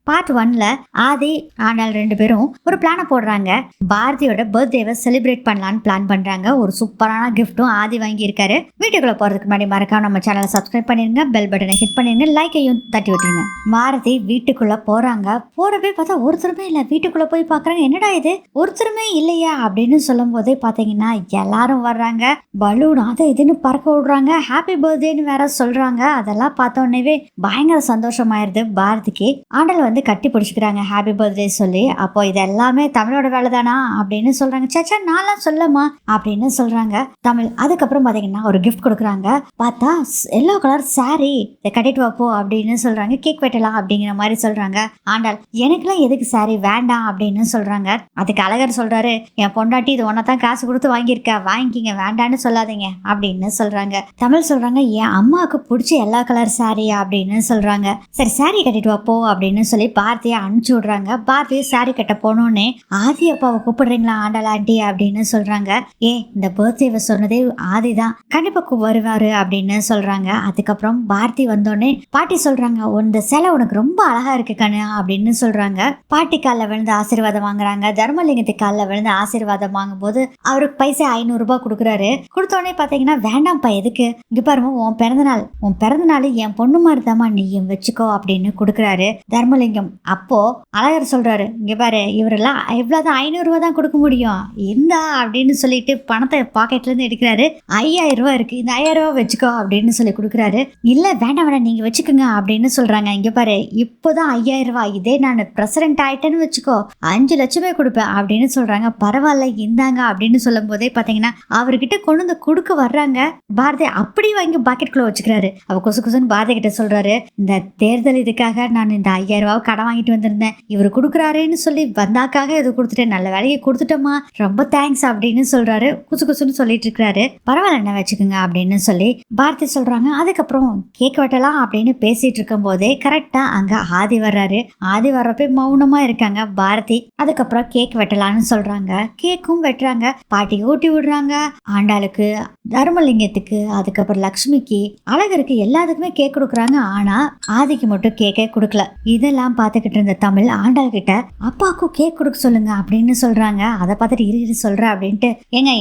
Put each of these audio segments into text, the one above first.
Part 1ல ஆதி ஆண்டாள் 2 பேரும் ஒரு பிளான போடுறாங்க. பாரதியோட பர்த்டேவை செலிப்ரேட் பண்ணலான்னு பிளான் பண்றாங்க. ஒரு சூப்பரான கிஃப்ட்டும் ஆதி வாங்கி இருக்காரு. வீட்டுக்குள்ள போறதுக்கு முன்னாடி மறக்காம நம்ம சேனலை சப்ஸ்கிரைப் பண்ணிருங்க, பெல் பட்டனை ஹிட் பண்ணிருங்க, லைக்கையும் தட்டி விட்டுருங்க. பாரதி வீட்டுக்குள்ள போறாங்க. போறவே பார்த்தா ஒருத்தருமே இல்ல. வீட்டுக்குள்ள போய் பாக்குறாங்க, என்னடா இது ஒருத்தருமே இல்லையா அப்படின்னு சொல்லும் போதே பாத்தீங்கன்னா எல்லாரும் வர்றாங்க. பலூன் அதை இதுன்னு பறக்க விடுறாங்க. ஹாப்பி பர்த்டேன்னு வேற சொல்றாங்க. அதெல்லாம் பார்த்த உடனே பயங்கர சந்தோஷமாயிருது பாரதிக்கு. ஆண்டாள் வந்து கட்டி பிடிச்சிக்கிறாங்க ஹாப்பி பர்த்டே சொல்லி. அப்போ இது எல்லாமே தமிழோட வேலை தானா அப்படின்னு சொல்றாங்க. சச்சா நான்லாம் சொல்லமா அப்படின்னு சொல்றாங்க தமிழ். அதுக்கப்புறம் பாத்தீங்கன்னா ஒரு கிஃப்ட் கொடுக்குறாங்க. பார்த்தா எல்லோ கலர் சாரி, இதை கட்டிட்டு வாப்போ அப்படின்னு சொல்றாங்க. கேக் வெட்டலாம் அப்படிங்கிற மாதிரி சொல்றாங்க. ஆண்டாள் எனக்குலாம் எதுக்கு சாரி வேண்டாம் அப்படின்னு சொல்றாங்க. அதுக்கு அழகர் சொல்றாரு, என் பொண்டாட்டி இது ஒன்னதான் காசு கொடுத்து வாங்கியிருக்கா, வாங்கிக்கிங்க, வேண்டான்னு சொல்லாதீங்க அப்படின்னு சொல்றாங்க. தமிழ் சொல்றாங்க, என் அம்மாவுக்கு பிடிச்ச எல்லோ கலர் சாரி அப்படின்னு சொல்றாங்க. சரி சாரி கட்டிட்டு வாப்போ அப்படின்னு சொல்லி பாரதியை அனுப்பிச்சு விடுறாங்க. பாரதியை சாரி கட்ட போனோன்னே ஆதி அப்பாவை கூப்பிடுறீங்களா ஆண்டாள் ஆண்டி அப்படின்னு சொல்றாங்க. இந்த பர்த்டேவை சொன்னதே ஆதி தான், கண்டிப்பா வருவாரு அப்படின்னு சொல்றாங்க. அதுக்கப்புறம் பாரதி வந்தோடனே பாட்டி சொல்றாங்க, இந்த சேலை உனக்கு ரொம்ப அழகா இருக்கு கண்ணு அப்படின்னு சொல்றாங்க. பாட்டி காலில் விழுந்து ஆசீர்வாதம் வாங்குறாங்க. தர்மலிங்கத்துக்கு காலில் விழுந்து ஆசீர்வாதம் வாங்கும் போது அவருக்கு பைசா 500 ரூபாய் கொடுக்குறாரு. கொடுத்தோடனே பாத்தீங்கன்னா வேண்டாம்ப்பா எதுக்கு, இங்க பாருங்க உன் பிறந்த நாள் என் பொண்ணு மாதிரி தாமா, நீயும் வச்சுக்கோ அப்படின்னு கொடுக்குறாரு தர்மலிங்கம். அப்போ அழகர் சொல்றாரு, இங்க பாரு இவரெல்லாம் எவ்வளவுதான் 500 ரூபாய் தான் கொடுக்க முடியும், இந்தா அப்படின்னு சொல்லிட்டு பணத்தை பாக்கெட்ல இருந்து எடுக்கிறாரு. 5000 ரூபாய் இருக்கு, இந்த 5000 ரூபாய் வச்சுக்கோ அப்படின்னு சொல்லி கொடுக்குறாரு. இல்ல வேண்டாம் வேண்டாம் நீங்க வச்சுக்கோங்க அப்படின்னு சொல்றாங்க. இங்க பாரு இப்போதான் 5000 ரூபாய், இதே நான் பிரசிடென்ட் ஆயிட்டேன்னு வச்சுக்கோ 5 லட்சமே கொடுப்பேன் அப்படின்னு சொல்றாங்க. பரவாயில்ல இந்தாங்க அப்படின்னு சொல்லும் போதே பாத்தீங்கன்னா அவர்கிட்ட கொண்டு வந்து கொடுக்க வர்றாங்க. பாரதி அப்படி வாங்கி பாக்கெட்டுக்குள்ள வச்சுக்கிறாரு. அவ கொசு கொசுன்னு பாரதி கிட்ட சொல்றாரு, இந்த தேர்தல் இதுக்காக நான் இந்த 5000 ரூபாய் கடன் வாங்கிட்டு வந்திருந்தேன், இவர் கொடுக்குறாருன்னு சொல்லி வந்தாக்காக இது கொடுத்துட்டேன், நல்ல வேலையை கொடுத்துட்டோமா, ரொம்ப தேங்க்ஸ் அப்படின்னு சொல்றாரு. குசு குசுன்னு சொல்லிட்டு இருக்காரு. பரவாயில்ல என்ன வச்சுக்கோங்க அப்படின்னு சொல்லி பாரதி சொல்றாங்க. அதுக்கப்புறம் கேக் வெட்டலாம் அப்படின்னு பேசிட்டு இருக்கும் போதே கரெக்டா அங்க ஆதி வர்றாரு. ஆதி வர்றப்ப மௌனமா இருக்காங்க பாரதி. அதுக்கப்புறம் கேக் வெட்டலாம்னு சொல்றாங்க. கேக்கும் வெட்டுறாங்க. பாட்டி ஊட்டி விடுறாங்க. ஆண்டாளுக்கு, தர்மலிங்கத்துக்கு, அதுக்கப்புறம் லக்ஷ்மிக்கு, அழகருக்கு எல்லாத்துக்குமே கேக் கொடுக்குறாங்க. ஆனா ஆதிக்கு மட்டும் கேக்கே கொடுக்கல. இதெல்லாம் பார்த்துக்கிட்டு இருந்த தமிழ் ஆண்டாள் கிட்ட அப்பாவுக்கும் கேக் கொடுக்க சொல்லுங்க அப்படின்னு சொல்றாங்க. அதை பார்த்துட்டு இரு சொல்ற அப்படின்ட்டு,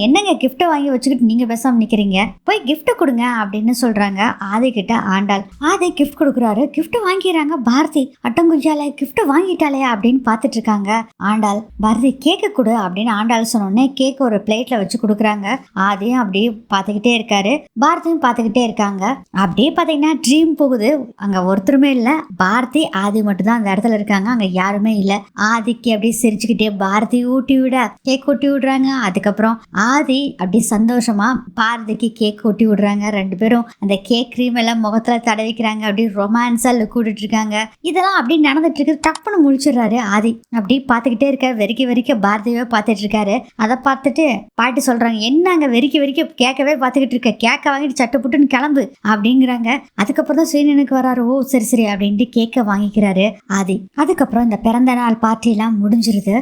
என்னங்க கிஃப்ட் வாங்கி வச்சுக்கிட்டு நீங்க பேசாம நிக்கிறீங்க, போய் கிஃப்ட் கொடுங்க அப்படின்னு சொல்றாங்க ஆதி கிட்ட ஆண்டாள். ஆதி கிஃப்ட் கொடுக்குறாரு. கிஃப்ட் வாங்கிடுறாங்க. பாரதி அட்டங்குஞ்சால கிஃப்ட் வாங்கிட்டாலே அப்படின்னு பார்த்துட்டு இருக்காங்க. ஆண்டாள் பாரதி கேக்கு கொடு அப்படின்னு ஆண்டாள் சொன்னோடனே கேக் ஒரு பிளேட்ல வச்சு கொடுக்குறாங்க. ஆதியும் அப்படியே பார்த்துக்கிட்டே இருக்காரு. பாரதியும் பார்த்துக்கிட்டே இருக்காங்க. அப்படியே பார்த்தீங்கன்னா ட்ரீம் போகுது. அங்க ஒருத்தருமே இல்ல, பாரதி ஆதி மட்டும் தான் அந்த இடத்துல இருக்காங்க. அங்க யாருமே இல்ல. ஆதிக்கு அப்படியே சிரிச்சுக்கிட்டே பாரதி ஊட்டி விட கேக் ஊட்டி விடுறாங்க. அதுக்கப்புறம் ஆதி அப்படி சந்தோஷமா பாரதிக்கு கேக் ஊட்டி விடுறாங்க. 2 பேரும் அந்த கேக் கிரீம் எல்லாம் முகத்துல தடவிக்கிறாங்க. அப்படியே ரொமான்ஸா கூட்டிட்டு இருக்காங்க. இதெல்லாம் அப்படி நடந்துட்டு இருக்கு. டப்புன்னு முழிச்சிடுறாரு ஆதி. அப்படி பார்த்துக்கிட்டே இருக்க வெறிக்க பாரதியவே பார்த்துட்டு இருக்காரு. அதை பார்த்துட்டு பாட்டி சொல்றாங்க, என்னங்க வெறிக்க கேட்கவே பார்த்துக்கிட்டு இருக்க, கேக்க வாங்கிட்டு சட்டு புட்டுன்னு கிளம்பு அப்படிங்கிறாங்க. அதுக்கப்புறம் தான் சீனனுக்கு வராரு. ஓ சரி அப்படின்ட்டு கேக்க வாங்கிக்கிறாரு ஆதி. அதுக்கப்புறம் இந்த பிறந்த நாள் பார்ட்டி எல்லாம் முடிஞ்சிருது.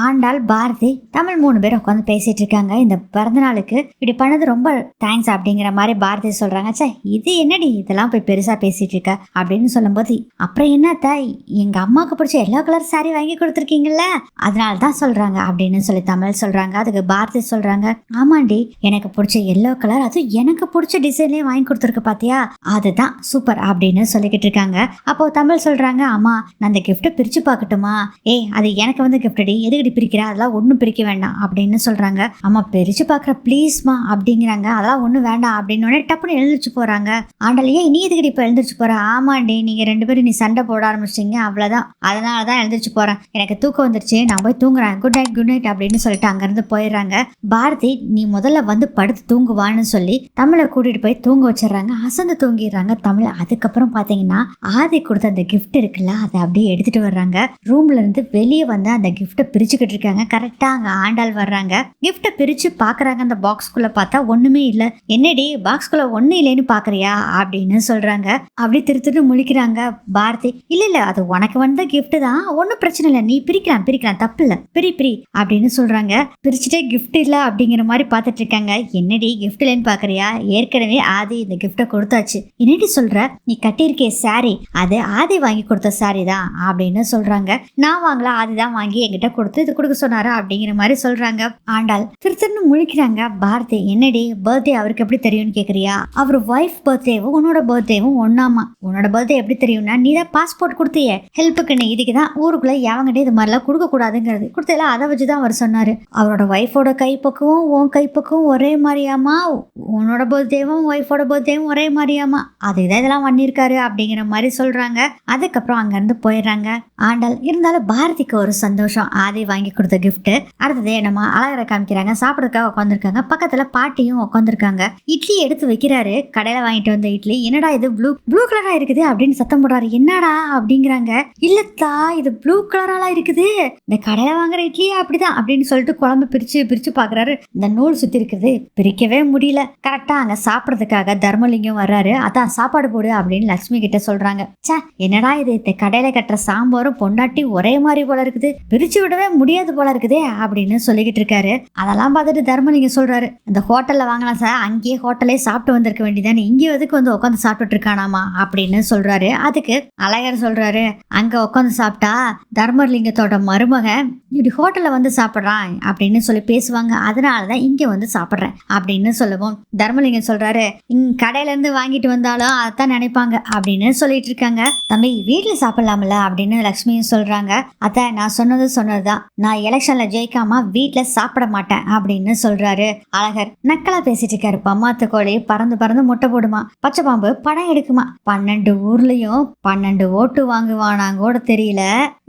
ஆண்டாள், பாரதி, தமிழ் 3 பேரும் உட்காந்து பேசிட்டு இருக்காங்க. இந்த பிறந்த நாளுக்கு இப்படி பண்ணது ரொம்ப தேங்க்ஸ் அப்படிங்கிற மாதிரி பாரதி சொல்றாங்க. சே இது என்னடி இதெல்லாம் போய் பெருசா பேசிட்டு இருக்க அப்படின்னு சொல்லும் போது, அப்புறம் என்னத்த எங்க அம்மாவுக்கு பிடிச்ச எல்லோ கலர் சாரி வாங்கி கொடுத்துருக்கீங்கல்ல அதனால தான் சொல்றாங்க அப்படின்னு சொல்லி தமிழ் சொல்றாங்க. அதுக்கு பாரதி சொல்றாங்க, ஆமாண்டி எனக்கு பிடிச்ச எல்லோ கலர், அது எனக்கு பிடிச்ச டிசைன்லயே வாங்கி கொடுத்துருக்கு பாத்தியா, அதுதான் சூப்பர் அப்படின்னு சொல்லிக்கிட்டு இருக்காங்க. அப்போ தமிழ் சொல்றாங்க, ஆமா நான் அந்த கிஃப்ட் பிரிச்சு பார்க்கட்டுமா, அது எனக்கு வந்து கிஃப்ட் டி, எதுக்கடி பிரிக்கிறா, அதெல்லாம் ஒன்றும் பிரிக்க வேண்டாம் அப்படின்னு சொல்றாங்க. ஆமா பிரிச்சு பார்க்குற ப்ளீஸ்மா அப்படிங்கிறாங்க. அதெல்லாம் ஒன்றும் வேண்டாம் அப்படின்னு டப்புன்னு எழுந்திரிச்சு போறாங்க. ஆண்டாலையே நீ எதுக்கடி இப்போ எழுந்திரிச்சு போற, ஆமாண்டி நீங்க 2 பேரும் நீ சண்டை போட ஆரம்பிச்சிட்டீங்க அவ்வளவுதான், அதனாலதான் எழுந்திரிச்சு போறேன், எனக்கு தூக்கம் வந்துருச்சு, நான் போய் தூங்குறேன், குட் நைட் அப்படின்னு சொல்லிட்டு அங்கிருந்து போயிடுறாங்க. பாரதி நீ முதல்ல வந்து படுத்து தூங்குவான்னு சொல்லி தமிழை கூட்டிட்டு போய் தூங்க வச்சிடறாங்க. அசந்து தூங்கிடுறாங்க தமிழ். அதுக்கப்புறம் பாத்தீங்கன்னா ஆதி கொடுத்த அந்த கிஃப்ட் இருக்குல்ல அதை அப்படியே எடுத்துட்டு வர்றாங்க. ரூம்ல இருந்து வெளியே வந்து அந்த கிஃப்ட்டை பிரிச்சுக்கிட்டு இருக்காங்க. கரெக்டா அங்க ஆண்டாள் வர்றாங்க. கிஃப்ட்டை பிரிச்சு பாக்குறாங்க. அந்த பாக்ஸ்குள்ள பார்த்தா ஒண்ணுமே இல்ல. என்னடி பாக்ஸ்குள்ள ஒண்ணு இல்லைன்னு பாக்குறியா அப்படின்னு சொல்றாங்க. அப்படி திருத்திட்டு முழிக்கிறாங்க பாரதி. இல்ல அது உனக்கு வந்த கிஃப்ட் தான், ஒன்னும் பிரச்சனை இல்லை, நீ பிரிக்கலாம் தப்பு இல்ல, பிரி அப்படின்னு சொல்றாங்க. பிரிச்சுட்டே கிஃப்ட் இல்ல அப்படிங்கிற மாதிரி பாத்துட்டு இருக்காங்க. என்னடி கிஃப்ட் இல்லைன்னு பாக்குறியா, ஏற்கனவே ஆதி இந்த கிஃப்ட்டை கொடுத்தாச்சு. என்னடி சொல்ற, நீ கட்டியிருக்கே சாரி அது ஆதி வாங்கி கொடுத்த சாரி தான் அப்படின்னு சொல்றாங்க. நான் வாங்கல, அதுதான் வாங்கி என்கிட்ட கொடுத்து இது கொடுக்க சொன்னாரு அப்படிங்கிற மாதிரி சொல்றாங்க. ஆண்டாள் திருத்திருன்னு முழிக்கிறாங்க. பாரதி, என்னடி பர்த்டே அவருக்கு எப்படி தெரியும்னு கேக்குறியா? அவர் ஒய்ஃப் பர்த்டேவும் உன்னோட பர்த்டேவும் ஒன்னாமா. உன்னோட பர்த்டே எப்படி தெரியும்னா நீ தான் பாஸ்போர்ட் கொடுத்தியே ஹெல்ப்புக்குன்னு. இதுக்கு தான் ஊருக்குள்ள எவங்கிட்ட இது மாதிரிலாம் கொடுக்க கூடாதுங்கிறது கொடுத்தல. அதை வச்சுதான் அவர் சொன்னாரு. அவரோட ஒய்ஃபோட கைப்பக்குவம் உன் கைப்பக்குவம் ஒரே மாதிரியாமா, உன்னோட பர்த்டேவும் ஒய்ஃபோட பர்த்டேவும் ஒரே மாதிரியாமா, அதுதான் இதெல்லாம் பண்ணியிருக்காரு அப்படிங்கிற மாதிரி சொல்றாங்க. அதுக்கப்புறம் அங்கிருந்து போயிடுறாங்க. ஆண்டாள் இருந்தாலும் பாரதிக்கு ஒரு சந்தோஷம். ஆதி வாங்கி கொடுத்த கிஃப்ட். அடுத்தது என்னமா அழகரை காமிக்கிறாங்க. சாப்பிட்றதுக்காக உட்காந்துருக்காங்க. பக்கத்துல பாட்டியும் உட்காந்துருக்காங்க. இட்லி எடுத்து வைக்கிறாரு. கடையில வாங்கிட்டு வந்த இட்லி. என்னடா இது ப்ளூ கலரா இருக்குது அப்படின்னு சத்தம் போடுறாரு. என்னடா அப்படிங்கிறாங்க. இல்லத்தா இது ப்ளூ கலராலாம் இருக்குது, இந்த கடையில வாங்குற இட்லியா அப்படிதான் அப்படின்னு சொல்லிட்டு குழம்பு பிரிச்சு பிரிச்சு பாக்குறாரு. இந்த நூல் சுத்தி இருக்குது, பிரிக்கவே முடியல. கரெக்டா அங்க சாப்பிடறதுக்காக தர்மலிங்கம் வர்றாரு. அதான் சாப்பாடு போடு அப்படின்னு லட்சுமி கிட்ட சொல்றாங்க. சே என்னடா இது, இந்த கடையில கட்டுற சாம்பாரும் பொண்டாட்டி ஒரே மாதிரி போல இருக்குது, பிரிச்சு விடவே முடியாது போல இருக்குதே அப்படின்னு சொல்லிக்கிட்டு இருக்காரு. அதெல்லாம் பார்த்துட்டு தர்மலிங்கம் சொல்றாரு, இந்த ஹோட்டல்ல வாங்கலாம் சார், அங்கேயே ஹோட்டலே சாப்பிட்டு வந்திருக்க வேண்டியதானே, இங்கே எதுக்கு வந்து உட்காந்து சாப்பிட்டுட்டு இருக்கானாமா அப்படின்னு சொல்றாரு. அதுக்கு அழகர் சொல்றாரு, அங்க உட்காந்து சாப்பிட்டா தர்மலிங்கத்தோட மருமகன் இப்படி ஹோட்டல்ல வந்து சாப்பிட்றான் அப்படின்னு சொல்லி பேசுவாங்க, அதனாலதான் இங்க வந்து சாப்பிட்றேன் அப்படின்னு சொல்லுவோம். தர்மலிங்கம் சொல்றாரு, கடையில இருந்து வாங்கிட்டு வந்தாலும் அதான் நினைப்பாங்க அப்படின்னு சொல்லிட்டு இருக்காங்க. தம்பி வீட்டுல சாப்பிடலாம்ல அப்படின்னு லட்சுமியும் சொல்றாங்க. அத்த நான் சொன்னதுதான், நான் எலெக்ஷன்ல ஜெயிக்காம வீட்டுல சாப்பிட மாட்டேன் அப்படின்னு சொல்றாரு. அழகர் நக்கலா பேசிட்டு இருக்காரு. பம்மாத்து கோழி பறந்து பறந்து முட்டை போடுமா, பச்சை பாம்பு படம் எடுக்குமா, 12 ஊர்லயும் 12 ஓட்டு வாங்குவானாங்க கூட தெரியல,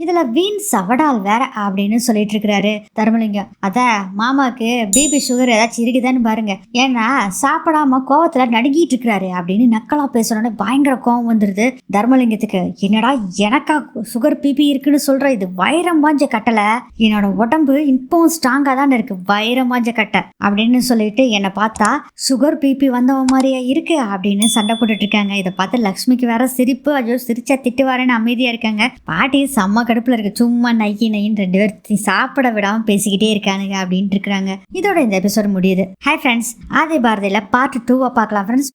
இதுல வீண் சவடால் வேற அப்படின்னு சொல்லிட்டு இருக்கிறாரு தர்மலிங்கம். அத மாமாக்கு பிபி சுகர் ஏதாச்சும் இருக்குதான்னு பாருங்க, ஏன்னா சாப்பிடாம கோவத்துல நடுங்கிட்டு இருக்கிறாரு அப்படின்னு நக்கலா பேசணும்னு பயங்கர கோவம் வந்துருது தர்மலிங்கத்துக்கு. என்னடா எனக்கா சுகர் பிபி இருக்குன்னு சொல்ற, இது வைரம் பாஞ்ச கட்டளை, என்னோட உடம்பு இப்பவும் ஸ்ட்ராங்கா தான் இருக்கு, வைரம் பாஞ்ச கட்டை அப்படின்னு சொல்லிட்டு என்னை பார்த்தா சுகர் பிபி வந்தவன் மாதிரியா இருக்கு அப்படின்னு சண்டை போட்டுட்டு இருக்காங்க. இதை பார்த்து லக்ஷ்மிக்கு வேற சிரிப்பு. ஐயோ சிரிச்சா திட்டு வரேன்னு அமைதியா இருக்காங்க. பாட்டி செம்ம கடுப்புல இருக்கு, சும்மா நையின்னு 2 பேர் சாப்பிட விடாம பேசிக்கிட்டே இருக்கானுங்க அப்படின்ட்டு இருக்காங்க. இதோட இந்த எபிசோட் முடியுது. ஹாய் ஃப்ரெண்ட்ஸ், ஆதி பாரதியில பார்ட் 2 பார்க்கலாம் ஃப்ரெண்ட்ஸ்.